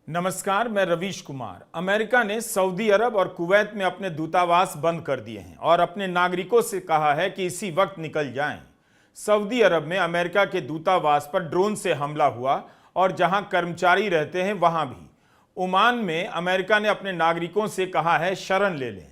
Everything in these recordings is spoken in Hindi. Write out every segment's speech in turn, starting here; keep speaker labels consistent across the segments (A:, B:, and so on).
A: नमस्कार, मैं रवीश कुमार। अमेरिका ने सऊदी अरब और कुवैत में अपने दूतावास बंद कर दिए हैं और अपने नागरिकों से कहा है कि इसी वक्त निकल जाएं। सऊदी अरब में अमेरिका के दूतावास पर ड्रोन से हमला हुआ और जहां कर्मचारी रहते हैं वहां भी। ओमान में अमेरिका ने अपने नागरिकों से कहा है शरण ले लें।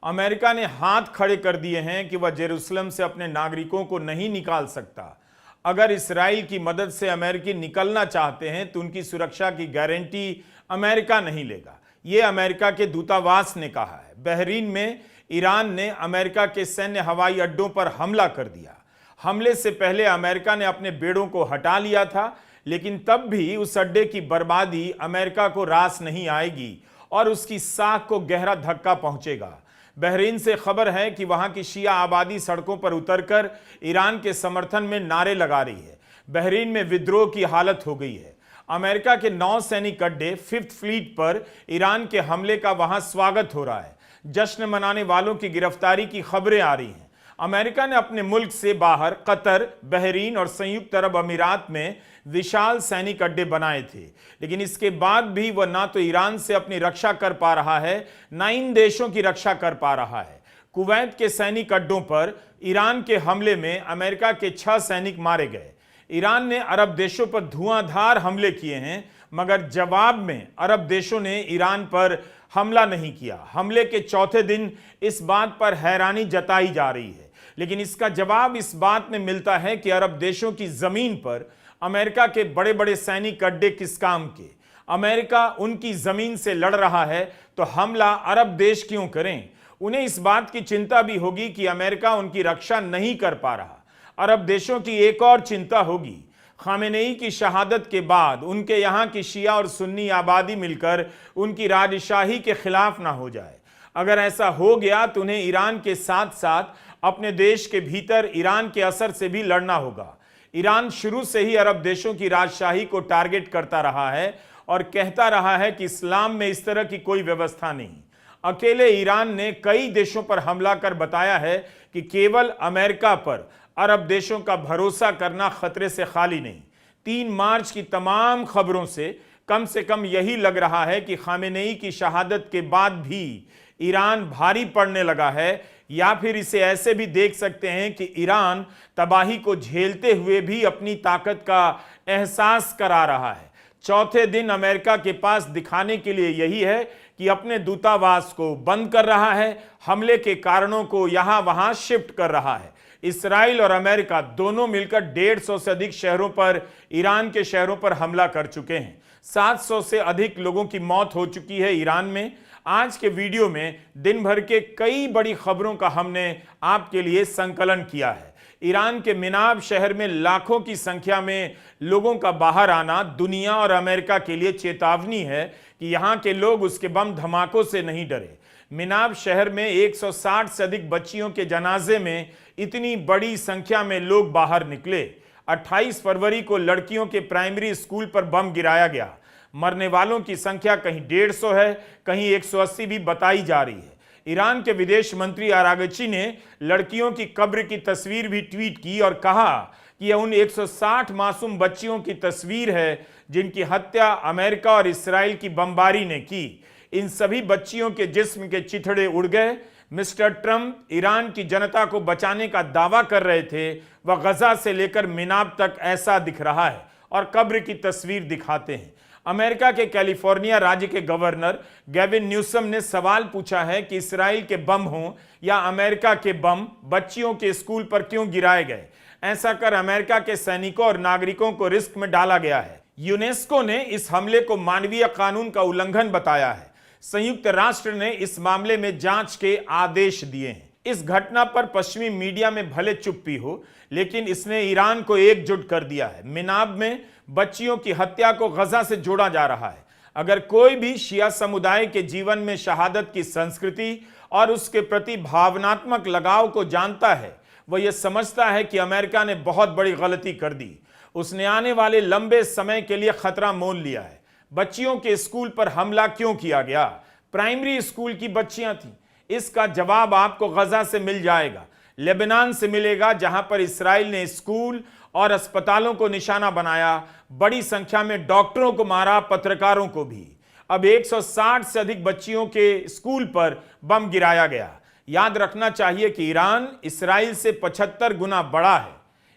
A: अमेरिका ने हाथ खड़े कर दिए हैं कि वह जेरूसलम से अपने नागरिकों को नहीं निकाल सकता। अगर इसराइल की मदद से अमेरिकी निकलना चाहते हैं तो उनकी सुरक्षा की गारंटी अमेरिका नहीं लेगा, ये अमेरिका के दूतावास ने कहा है। बहरीन में ईरान ने अमेरिका के सैन्य हवाई अड्डों पर हमला कर दिया। हमले से पहले अमेरिका ने अपने बेड़ों को हटा लिया था, लेकिन तब भी उस अड्डे की बर्बादी अमेरिका को रास नहीं आएगी और उसकी साख को गहरा धक्का पहुंचेगा। बहरीन से खबर है कि वहां की शिया आबादी सड़कों पर उतरकर ईरान के समर्थन में नारे लगा रही है। बहरीन में विद्रोह की हालत हो गई है। अमेरिका के 9 सैनिक अड्डे 5th फ्लीट पर ईरान के हमले का वहां स्वागत हो रहा है। जश्न मनाने वालों की गिरफ्तारी की खबरें आ रही हैं। अमेरिका ने अपने मुल्क से बाहर कतर, बहरीन और संयुक्त अरब अमीरात में विशाल सैनिक अड्डे बनाए थे, लेकिन इसके बाद भी वह ना तो ईरान से अपनी रक्षा कर पा रहा है, ना इन देशों की रक्षा कर पा रहा है। कुवैत के सैनिक अड्डों पर ईरान के हमले में अमेरिका के 6 सैनिक मारे गए। ईरान ने अरब देशों पर धुआंधार हमले किए हैं, मगर जवाब में अरब देशों ने ईरान पर हमला नहीं किया। हमले के चौथे दिन इस बात पर हैरानी जताई जा रही है, लेकिन इसका जवाब इस बात में मिलता है कि अरब देशों की जमीन पर अमेरिका के बड़े बड़े सैनिक अड्डे किस काम के। अमेरिका उनकी जमीन से लड़ रहा है तो हमला अरब देश क्यों करें। उन्हें इस बात की चिंता भी होगी कि अमेरिका उनकी रक्षा नहीं कर पा रहा। अरब देशों की एक और चिंता होगी, खामेनेई की शहादत के बाद उनके यहाँ की शिया और सुन्नी आबादी मिलकर उनकी राजशाही के खिलाफ ना हो जाए। अगर ऐसा हो गया तो उन्हें ईरान के साथ साथ अपने देश के भीतर ईरान के असर से भी लड़ना होगा। ईरान शुरू से ही अरब देशों की राजशाही को टारगेट करता रहा है और कहता रहा है कि इस्लाम में इस तरह की कोई व्यवस्था नहीं। अकेले ईरान ने कई देशों पर हमला कर बताया है कि केवल अमेरिका पर अरब देशों का भरोसा करना खतरे से खाली नहीं। 3 मार्च की तमाम खबरों से कम यही लग रहा है कि खामेनेई की शहादत के बाद भी ईरान भारी पड़ने लगा है, या फिर इसे ऐसे भी देख सकते हैं कि ईरान तबाही को झेलते हुए भी अपनी ताकत का एहसास करा रहा है। चौथे दिन अमेरिका के पास दिखाने के लिए यही है कि अपने दूतावास को बंद कर रहा है, हमले के कारणों को यहां वहां शिफ्ट कर रहा है। इसराइल और अमेरिका दोनों मिलकर 150 से अधिक शहरों पर, ईरान के शहरों पर हमला कर चुके हैं। 700 से अधिक लोगों की मौत हो चुकी है ईरान में। आज के वीडियो में दिन भर के कई बड़ी खबरों का हमने आपके लिए संकलन किया है। ईरान के मिनाब शहर में लाखों की संख्या में लोगों का बाहर आना दुनिया और अमेरिका के लिए चेतावनी है कि यहाँ के लोग उसके बम धमाकों से नहीं डरे। मिनाब शहर में 160 से अधिक बच्चियों के जनाजे में इतनी बड़ी संख्या में लोग बाहर निकले। 28 फरवरी को लड़कियों के प्राइमरी स्कूल पर बम गिराया गया। मरने वालों की संख्या कहीं 150 है, कहीं 180 भी बताई जा रही है। ईरान के विदेश मंत्री आरागची ने लड़कियों की कब्र की तस्वीर भी ट्वीट की और कहा कि यह उन 160 मासूम बच्चियों की तस्वीर है जिनकी हत्या अमेरिका और इसराइल की बमबारी ने की। इन सभी बच्चियों के जिस्म के चिथड़े उड़ गए। मिस्टर ट्रंप ईरान की जनता को बचाने का दावा कर रहे थे, वह गजा से लेकर मिनाब तक ऐसा दिख रहा है और कब्र की तस्वीर दिखाते हैं। अमेरिका के कैलिफोर्निया राज्य के गवर्नर गेविन न्यूसम ने सवाल पूछा है कि इसराइल के बम हों या अमेरिका के बम बच्चियों के स्कूल पर क्यों गिराए गए। ऐसा कर अमेरिका के सैनिकों और नागरिकों को रिस्क में डाला गया है। यूनेस्को ने इस हमले को मानवीय कानून का उल्लंघन बताया है। संयुक्त राष्ट्र ने इस मामले में जांच के आदेश दिए हैं। इस घटना पर पश्चिमी मीडिया में भले चुप्पी हो, लेकिन इसने ईरान को एकजुट कर दिया है। मिनाब में बच्चियों की हत्या को गजा से जोड़ा जा रहा है। अगर कोई भी शिया समुदाय के जीवन में शहादत की संस्कृति और उसके प्रति भावनात्मक लगाव को जानता है, वह यह समझता है कि अमेरिका ने बहुत बड़ी गलती कर दी। उसने आने वाले लंबे समय के लिए खतरा मोल लिया है। बच्चियों के स्कूल पर हमला क्यों किया गया? प्राइमरी स्कूल की बच्चियां थीं। इसका जवाब आपको गजा से मिल जाएगा, लेबनान से मिलेगा, जहां पर इसराइल ने स्कूल और अस्पतालों को निशाना बनाया, बड़ी संख्या में डॉक्टरों को मारा, पत्रकारों को भी। अब 160 से अधिक बच्चियों के स्कूल पर बम गिराया गया। याद रखना चाहिए कि ईरान इस्राइल से 75 गुना बड़ा है।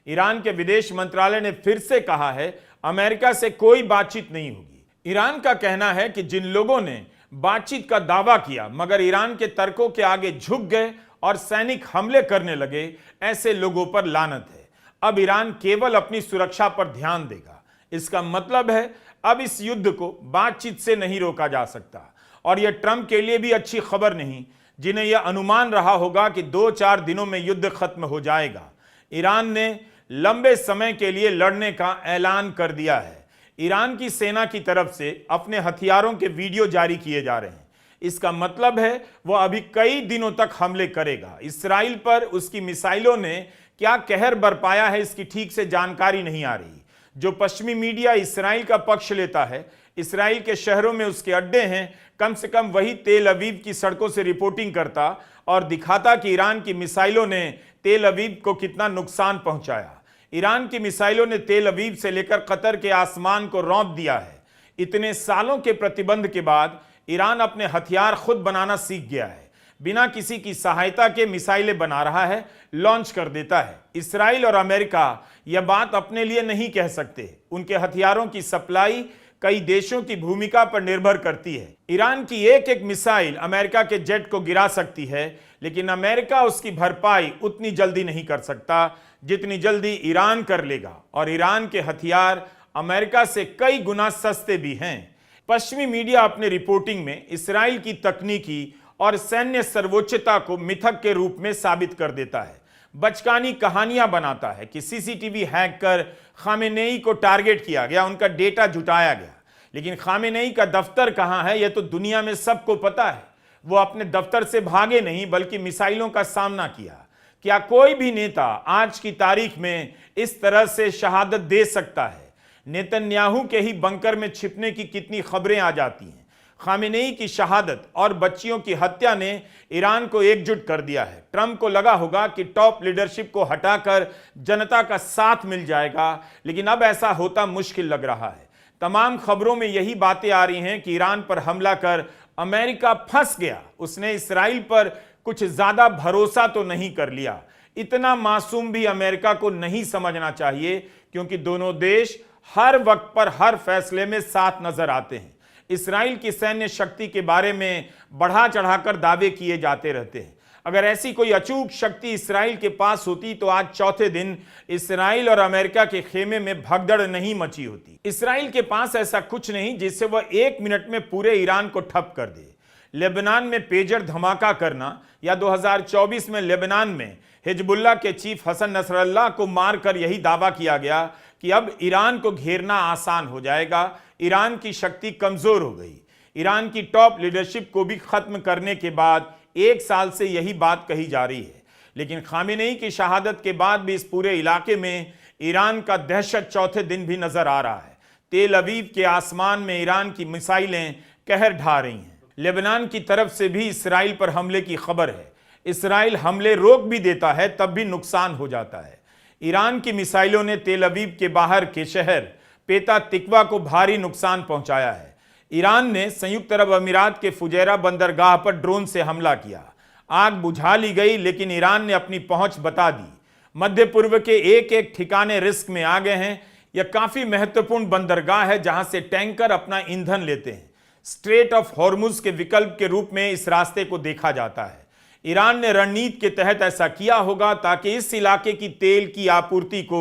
A: ईरान के विदेश मंत्रालय ने फिर से कहा है अमेरिका से कोई बातचीत नहीं होगी। ईरान का कहना है कि जिन लोगों ने बातचीत का दावा किया मगर ईरान के तर्कों के आगे झुक गए और सैनिक हमले करने लगे, ऐसे लोगों पर लानत है। अब ईरान केवल अपनी सुरक्षा पर ध्यान देगा। इसका मतलब है अब इस युद्ध को बातचीत से नहीं रोका जा सकता। और यह ट्रंप के लिए भी अच्छी खबर नहीं, जिन्हें यह अनुमान रहा होगा कि 2-4 दिनों में युद्ध खत्म हो जाएगा। ईरान ने लंबे समय के लिए लड़ने का ऐलान कर दिया है। ईरान की सेना की तरफ से अपने हथियारों के वीडियो जारी किए जा रहे हैं। इसका मतलब है वह अभी कई दिनों तक हमले करेगा। इस्राइल पर उसकी मिसाइलों ने क्या कहर बरपाया है, इसकी ठीक से जानकारी नहीं आ रही। जो पश्चिमी मीडिया इस्राइल का पक्ष लेता है, इस्राइल के शहरों में उसके अड्डे हैं, कम से कम वही तेल अवीव की सड़कों से रिपोर्टिंग करता और दिखाता कि ईरान की मिसाइलों ने तेल अवीव को कितना नुकसान पहुंचाया। ईरान की मिसाइलों ने तेल अवीव से लेकर कतर के आसमान को रौंद दिया है। इतने सालों के प्रतिबंध के बाद ईरान अपने हथियार खुद बनाना सीख गया है। बिना किसी की सहायता के मिसाइलें बना रहा है, लॉन्च कर देता है। इस्राइल और अमेरिका यह बात अपने लिए नहीं कह सकते। उनके हथियारों की सप्लाई कई देशों की भूमिका पर निर्भर करती है। ईरान की एक एक मिसाइल अमेरिका के जेट को गिरा सकती है, लेकिन अमेरिका उसकी भरपाई उतनी जल्दी नहीं कर सकता जितनी जल्दी ईरान कर लेगा। और ईरान के हथियार अमेरिका से कई गुना सस्ते भी हैं। पश्चिमी मीडिया अपने रिपोर्टिंग में इस्राइल की तकनीकी और सैन्य सर्वोच्चता को मिथक के रूप में साबित कर देता है। बचकानी कहानियां बनाता है कि सीसीटीवी हैक कर खामेनेई को टारगेट किया गया, उनका डेटा जुटाया गया। लेकिन खामेनेई का दफ्तर कहां है यह तो दुनिया में सबको पता है। वो अपने दफ्तर से भागे नहीं बल्कि मिसाइलों का सामना किया। क्या कोई भी नेता आज की तारीख में इस तरह से शहादत दे सकता है? नेतन्याहू के ही बंकर में छिपने की कितनी खबरें आ जाती हैं। खामेनेई की शहादत और बच्चियों की हत्या ने ईरान को एकजुट कर दिया है। ट्रंप को लगा होगा कि टॉप लीडरशिप को हटाकर जनता का साथ मिल जाएगा, लेकिन अब ऐसा होता मुश्किल लग रहा है। तमाम खबरों में यही बातें आ रही हैं कि ईरान पर हमला कर अमेरिका फंस गया। उसने इस्राइल पर कुछ ज्यादा भरोसा तो नहीं कर लिया। इतना मासूम भी अमेरिका को नहीं समझना चाहिए, क्योंकि दोनों देश हर वक्त पर हर फैसले में साथ नजर आते हैं। इस्राइल की सैन्य शक्ति के बारे में बढ़ा चढ़ाकर दावे किए जाते रहते हैं। अगर ऐसी कोई अचूक शक्ति इस्राइल के पास होती तो आज चौथे दिन इस्राइल और अमेरिका के खेमे में भगदड़ नहीं मची होती। इस्राइल के पास ऐसा कुछ नहीं जिससे वह 1 मिनट में पूरे ईरान को ठप कर दे। लेबनान में पेजर धमाका करना या 2024 में लेबनान में हिजबुल्लाह के चीफ हसन नसरल्लाह को मारकर यही दावा किया गया कि अब ईरान को घेरना आसान हो जाएगा, ईरान की शक्ति कमजोर हो गई। ईरान की टॉप लीडरशिप को भी खत्म करने के बाद 1 साल से यही बात कही जा रही है। लेकिन खामेनेई की शहादत के बाद भी इस पूरे इलाके में ईरान का दहशत चौथे दिन भी नजर आ रहा है। तेल अवीव के आसमान में ईरान की मिसाइलें कहर ढा रही हैं। लेबनान की तरफ से भी इस्राइल पर हमले की खबर है। इस्राइल हमले रोक भी देता है तब भी नुकसान हो जाता है। ईरान की मिसाइलों ने तेल अवीव के बाहर के शहर पेता तिकवा को भारी नुकसान पहुंचाया है। ईरान ने संयुक्त अरब अमीरात के फुजैरा बंदरगाह पर ड्रोन से हमला किया। आग बुझा ली गई, लेकिन ईरान ने अपनी पहुंच बता दी। मध्य पूर्व के एक एक ठिकाने रिस्क में आ गए हैं। यह काफी महत्वपूर्ण बंदरगाह है जहां से टैंकर अपना ईंधन लेते हैं। स्ट्रेट ऑफ हॉर्मुज के विकल्प के रूप में इस रास्ते को देखा जाता है। ईरान ने रणनीति के तहत ऐसा किया होगा ताकि इस इलाके की तेल की आपूर्ति को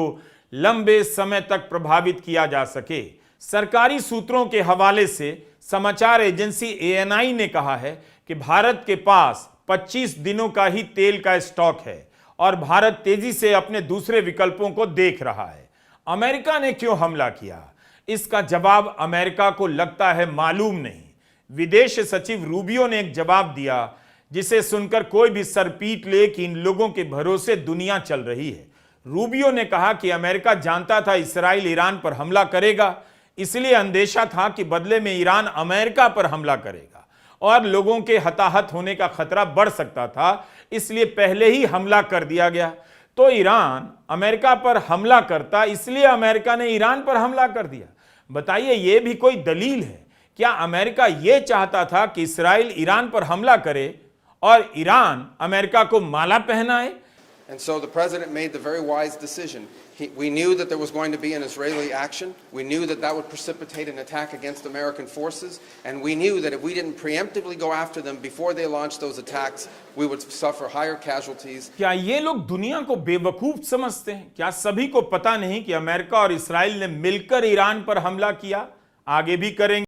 A: लंबे समय तक प्रभावित किया जा सके। सरकारी सूत्रों के हवाले से समाचार एजेंसी ANI ने कहा है कि भारत के पास 25 दिनों का ही तेल का स्टॉक है और भारत तेजी से अपने दूसरे विकल्पों को देख रहा है। अमेरिका ने क्यों हमला किया? इसका जवाब अमेरिका को लगता है मालूम नहीं। विदेश सचिव रूबियो ने एक जवाब दिया जिसे सुनकर कोई भी सर पीट ले कि इन लोगों के भरोसे दुनिया चल रही है। रूबियो ने कहा कि अमेरिका जानता था इस्राइल ईरान पर हमला करेगा, इसलिए अंदेशा था कि बदले में ईरान अमेरिका पर हमला करेगा और लोगों के हताहत होने का खतरा बढ़ सकता था, इसलिए पहले ही हमला कर दिया गया। तो ईरान अमेरिका पर हमला करता, इसलिए अमेरिका ने ईरान पर हमला कर दिया। बताइए, यह भी कोई दलील है? क्या अमेरिका यह चाहता था कि इस्राएल ईरान पर हमला करे और ईरान अमेरिका को माला पहनाए?
B: And so the president made the very wise decision. We knew that there was going to be an Israeli action. We knew that that would precipitate an attack against American forces. And we knew that if we didn't preemptively go after them before they launched those attacks, we would suffer higher casualties.
A: क्या ये लोग दुनिया को बेवकूफ समझते हैं? क्या सभी को पता नहीं कि अमेरिका और इस्राएल ने मिलकर ईरान पर हमला किया, आगे भी करेंगे?